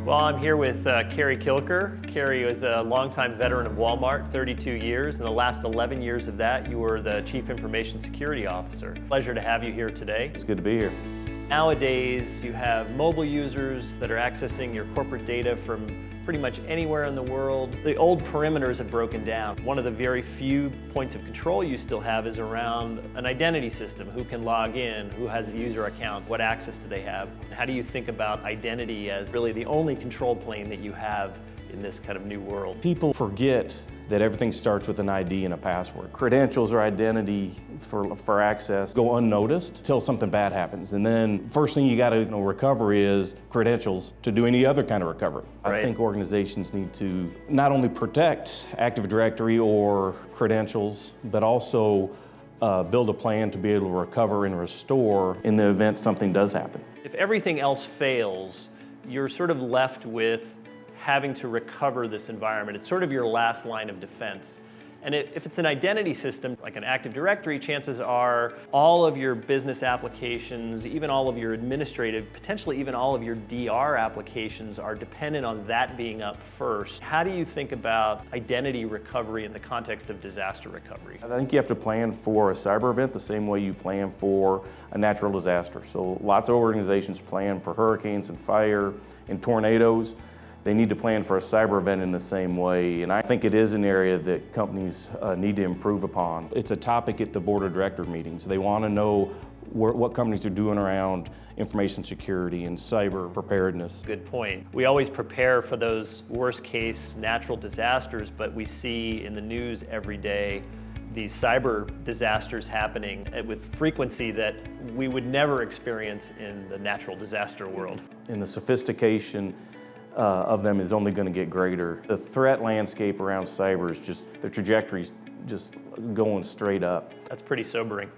Well, I'm here with Kerry Kilker. Kerry is a longtime veteran of Walmart, 32 years. In the last 11 years of that, you were the Chief Information Security Officer. Pleasure to have you here today. It's good to be here. Nowadays, you have mobile users that are accessing your corporate data from pretty much anywhere in the world. The old perimeters have broken down. One of the very few points of control you still have is around an identity system. Who can log in? Who has user accounts? What access do they have? How do you think about identity as really the only control plane that you have in this kind of new world? People forget that everything starts with an ID and a password. Credentials or identity for access go unnoticed till something bad happens. And then first thing you gotta recover is credentials to do any other kind of recovery. Right. I think organizations need to not only protect Active Directory or credentials, but also build a plan to be able to recover and restore in the event something does happen. If everything else fails, you're sort of left with having to recover this environment. It's sort of your last line of defense. And if it's an identity system, like an Active Directory, chances are all of your business applications, even all of your administrative, potentially even all of your DR applications are dependent on that being up first. How do you think about identity recovery in the context of disaster recovery? I think you have to plan for a cyber event the same way you plan for a natural disaster. So lots of organizations plan for hurricanes and fire and tornadoes. They need to plan for a cyber event in the same way, and I think it is an area that companies need to improve upon. It's a topic at the board of director meetings. They want to know what companies are doing around information security and cyber preparedness. Good point. We always prepare for those worst case natural disasters, but we see in the news every day these cyber disasters happening with frequency that we would never experience in the natural disaster world. And the sophistication of them is only going to get greater. The threat landscape around cyber is just, the trajectory's just going straight up. That's pretty sobering.